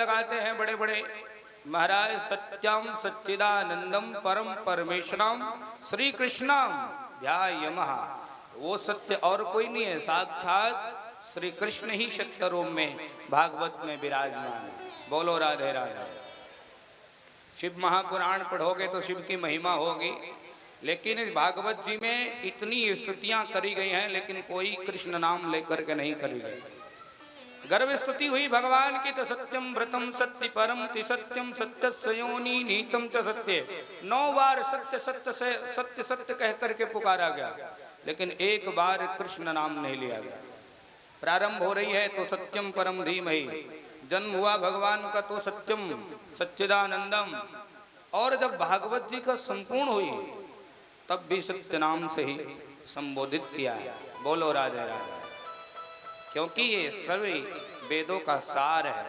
लगाते हैं बड़े बड़े महाराज। सत्यम सच्चिदानंदम परम परमेश्वरम श्री कृष्णम ध्यायमः। वो सत्य और कोई नहीं है, साक्षात श्री कृष्ण ही सत्य रूप में भागवत में विराजमान है। बोलो राधे राधे। शिव महापुराण पढ़ोगे तो शिव की महिमा होगी, लेकिन इस भागवत जी में इतनी स्तुतियां करी गई हैं, लेकिन कोई कृष्ण नाम लेकर के नहीं करी गई। गर्भ स्तुति हुई भगवान की तो सत्यम व्रतम सत्य परम ति सत्यम सत्य योनि नीतम च सत्य। 9 बार सत्य सत्य से सत्य सत्य कह करके पुकारा गया, लेकिन एक बार कृष्ण नाम नहीं लिया गया। प्रारंभ हो रही है तो सत्यम परम धीमहि, जन्म हुआ भगवान का तो सत्यम सच्चिदानंदम, और जब भागवत जी का संपूर्ण हुई तब भी सत्य नाम से ही संबोधित किया है। बोलो राधे राधे। क्योंकि ये सभी वेदों का सार है।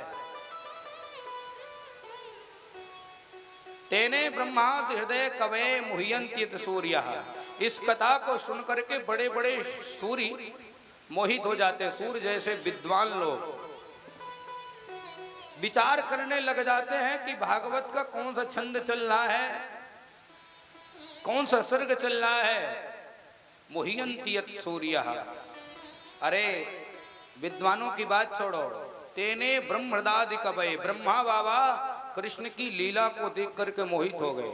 तेने ब्रह्माद हृदय कवये मुह्यन्ति सूर्यः। इस कथा को सुन करके बड़े बड़े सूर्य मोहित हो जाते। सूर्य जैसे विद्वान लोग विचार करने लग जाते हैं कि भागवत का कौन सा छंद चल रहा है, कौन सा सर्ग चल रहा है। मुह्यन्ति सूर्यः। अरे विद्वानों की बात छोड़ो, तेने ब्रह्मदादि कवये, ब्रह्मा बाबा कृष्ण की लीला को देख करके मोहित हो गए।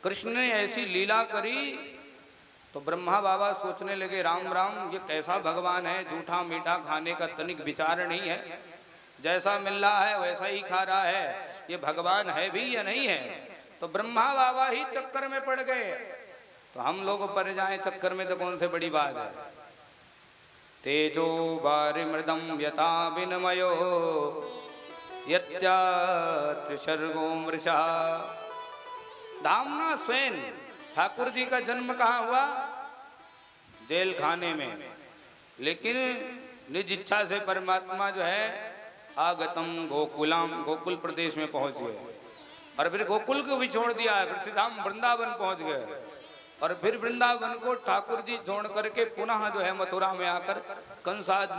कृष्ण ने ऐसी लीला करी तो ब्रह्मा बाबा सोचने लगे, राम राम ये कैसा भगवान है, झूठा मीठा खाने का तनिक विचार नहीं है, जैसा मिल रहा है वैसा ही खा रहा है, ये भगवान है भी या नहीं है। तो ब्रह्मा बाबा ही चक्कर में पड़ गए। तो हम लोग पड़ जाएं चक्कर में तो कौन से बड़ी बात है। तेजो वारिमृदं यथा विनिमयो यत्यात्र सर्गो मृषा। धामना स्वयं ठाकुर जी का जन्म कहाँ हुआ? जेल खाने में, लेकिन निज इच्छा से परमात्मा जो है आगतम गोकुलम, गोकुल प्रदेश में पहुंच गए, और फिर गोकुल को भी छोड़ दिया, फिर सीधा वृंदावन पहुंच गए, और फिर वृंदावन को ठाकुर जी छोड़ करके पुनः जो है मथुरा में आकर कंसाद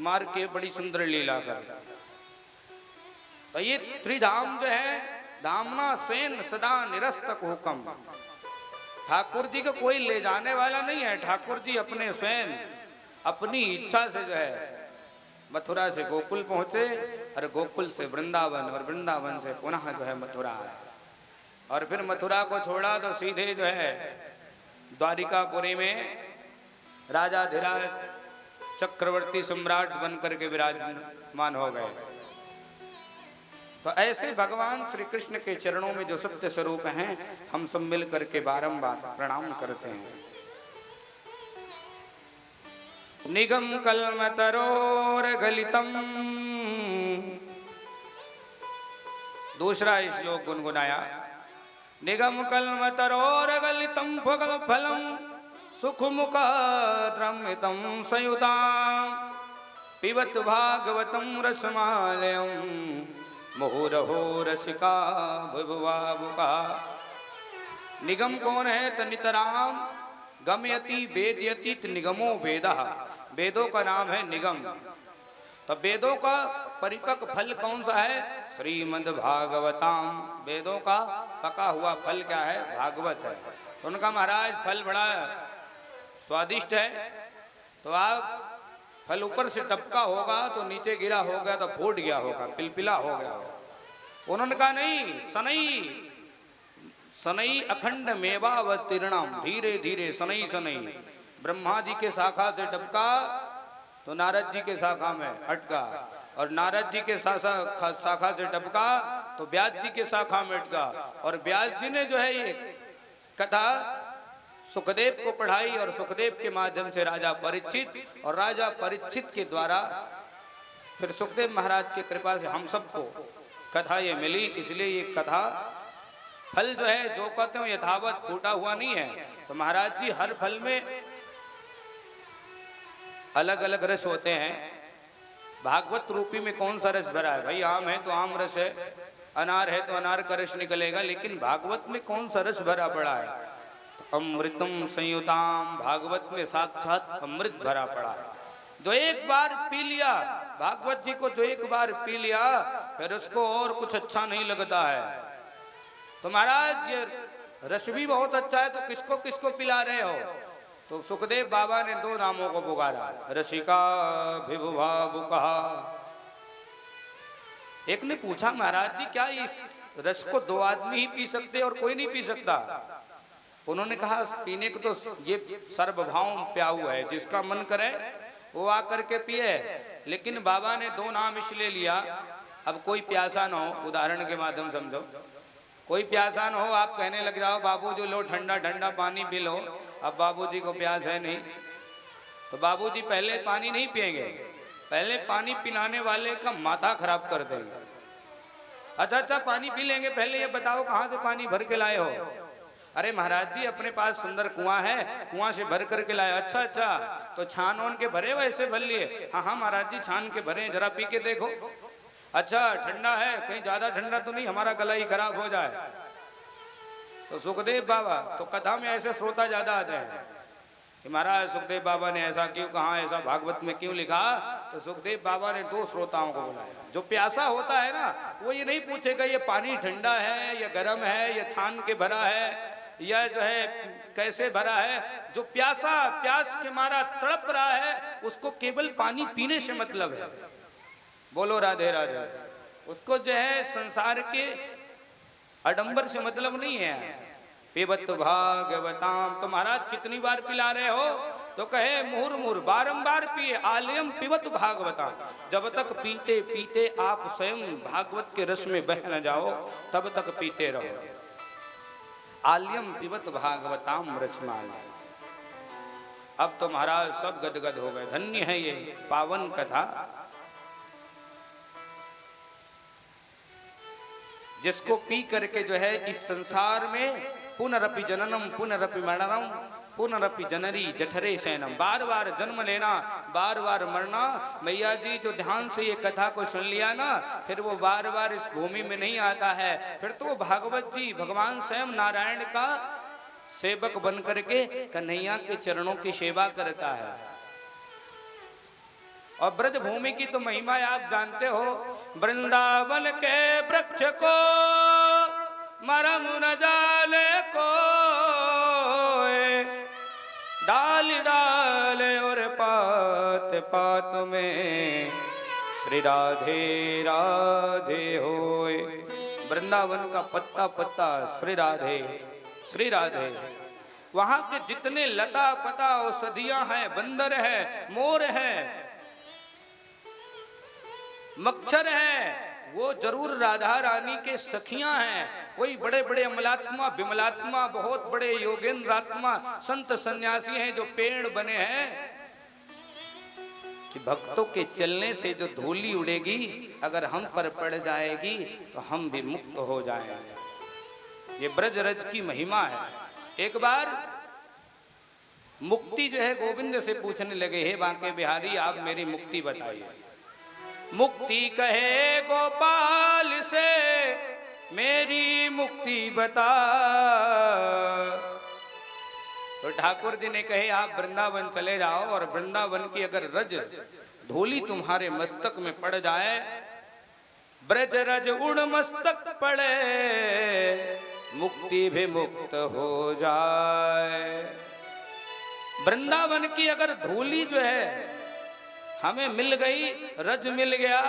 मार के बड़ी सुंदर लीला कर। तो ये त्रिधाम जो है, धामना स्वयं सदा निरस्तक हुक्म। ठाकुर जी को कोई ले जाने वाला नहीं है। ठाकुर जी अपने स्वयं अपनी इच्छा से जो है मथुरा से गोकुल पहुंचे, और गोकुल से वृंदावन, और वृंदावन से पुनः जो है मथुरा आए, और फिर मथुरा को छोड़ा तो सीधे जो है द्वारिकापुरी में राजाधिराज चक्रवर्ती सम्राट बन करके विराजमान हो गए। तो ऐसे भगवान श्री कृष्ण के चरणों में जो सत्य स्वरूप हैं, हम सब मिल करके बारंबार प्रणाम करते हैं। निगम कल्मतरोर गलितम। दूसरा श्लोक गुनगुनाया। निगम कल्मतरोर गलितम फगल फलम सुखमुखद्रमितम संयुताम पिबत भागवतम रसमालयम मुहुरहो रसिका भुवुवा। निगम कौन है? तो नितराम गमयति वेदयति निगमो वेदः। वेदों का नाम है निगम। तो वेदों का परिपक्व फल कौन सा है? श्रीमद् भागवताम। वेदों का पका हुआ फल क्या है? भागवत है। तो उनका महाराज फल बड़ा स्वादिष्ट है। तो आप फल ऊपर से टपका होगा तो नीचे गिरा होगा तो फूट गया होगा, पिलपिला हो गया होगा। उन्होंने कहा नहीं, सनई सनई अखंड मेवावतीर्णम, धीरे धीरे सनई सनई। ब्रह्मा जी के शाखा से टपका तो नारद जी के शाखा में अटका, और नारद जी के शाखा से टपका तो व्यास जी के शाखा में अटका, और व्यास जी ने जो है ये कथा सुखदेव को पढ़ाई, और सुखदेव के माध्यम से राजा परीक्षित, और राजा परीक्षित के द्वारा फिर सुखदेव महाराज की कृपा से हम सबको कथा ये मिली। इसलिए ये कथा फल जो है जो कहते हो यथावत फूटा हुआ नहीं है। तो महाराज जी हर फल में अलग अलग रस होते हैं। भागवत रूपी में कौन सा रस भरा है? भाई आम है तो आम रस है, अनार है तो अनार का रस निकलेगा, लेकिन भागवत में कौन सा रस भरा पड़ा है? अमृतम संयुताम। भागवत में साक्षात अमृत भरा पड़ा है। जो एक बार पी लिया भागवत जी को जो एक बार पी लिया फिर उसको और कुछ अच्छा नहीं लगता है। तो महाराज ये रस भी बहुत अच्छा है, तो किसको किसको पिला रहे हो? तो सुखदेव बाबा ने दो नामों को पुकारा, रसिका भिभुभा बुकहा। एक ने पूछा महाराज जी क्या इस रस को दो आदमी ही पी सकते और कोई नहीं पी सकता? उन्होंने कहा पीने को तो ये सर्वभाव प्याऊ है, जिसका मन करे वो आकर के पिए। लेकिन बाबा ने दो नाम इसलिए लिया, अब कोई प्यासा ना हो, उदाहरण के माध्यम समझो, कोई प्यासा ना हो, आप कहने लग जाओ बाबू जो लो ठंडा ठंडा पानी पी लो, अब बाबूजी को प्यास है नहीं, तो बाबूजी पहले पानी नहीं पिएंगे, पहले पानी पिलाने वाले का माथा खराब कर देंगे। अच्छा पानी पी लेंगे, पहले ये बताओ कहाँ से पानी भर के लाए हो? अरे महाराज जी अपने पास सुंदर कुआं है, कुआं से भर करके लाए। अच्छा तो छान ओन के भरे वैसे भर लिए? हाँ महाराज जी छान के भरे, जरा पी के देखो। अच्छा ठंडा है? कहीं ज्यादा ठंडा तो नहीं, हमारा गला ही खराब हो जाए। तो सुखदेव बाबा, तो कथा में ऐसे श्रोता ज्यादा आते हैं कि महाराज सुखदेव बाबा ने ऐसा क्यों कहा, ऐसा भागवत में क्यों लिखा? तो सुखदेव बाबा ने दो श्रोताओं को बुलाया। जो प्यासा होता है ना, वो ये नहीं पूछेगा ये पानी ठंडा है या गर्म है या छान के भरा है या जो है कैसे भरा है। जो प्यासा प्यास के मारा तड़प रहा है, उसको केवल पानी पीने से मतलब है। बोलो राधे राधे। उसको जो है संसार के आडंबर से मतलब नहीं है। पिबत भागवताम, तो महाराज कितनी बार पिला रहे हो? तो कहे मुहुर मुहुर, बारंबार पिए। आलयम पिबत भागवताम, जब तक पीते पीते आप स्वयं भागवत के रस में बह न जाओ तब तक पीते रहो। आलयम पिबत भागवताम रचमान। अब तो महाराज सब गदगद हो गए। धन्य है ये पावन कथा, जिसको पी करके जो है इस संसार में पुनरपि जननम पुनरपि मरणम पुनरपि जनरी जठरे शयनम, बार बार जन्म लेना, बार बार मरना। मैया जी जो ध्यान से ये कथा को सुन लिया ना, फिर वो बार बार इस भूमि में नहीं आता है। फिर तो भागवत जी भगवान स्वयं नारायण का सेवक बन करके कन्हैया के चरणों की सेवा करता है। और ब्रज भूमि की तो महिमा आप जानते हो। वृंदावन के वृक्ष को मरम न जाने को, डाल डाल और पात पात में श्री राधे राधे होए। वृंदावन का पत्ता पत्ता श्री राधे श्री राधे। वहां के जितने लता पता औषधियां हैं, बंदर है, मोर है, मच्छर है, वो जरूर राधा रानी के सखियां हैं। कोई बड़े बड़े अमलात्मा विमलात्मा बहुत बड़े योगेंद्रात्मा संत सन्यासी हैं जो पेड़ बने हैं कि भक्तों के चलने से जो धूली उड़ेगी अगर हम पर पड़ जाएगी तो हम भी मुक्त हो जाएंगे। ये ब्रज रज की महिमा है। एक बार मुक्ति जो है गोविंद से पूछने लगे, हे बांके बिहारी आप मेरी मुक्ति बताइए। मुक्ति कहे गोपाल से मेरी मुक्ति बता। तो ठाकुर जी ने कहे आप वृंदावन चले जाओ और वृंदावन की अगर रज धूली तुम्हारे मस्तक में पड़ जाए, ब्रज रज उड़ मस्तक पड़े, मुक्ति भी मुक्त हो जाए। वृंदावन की अगर धूली जो है हमें मिल गई, रज मिल गया,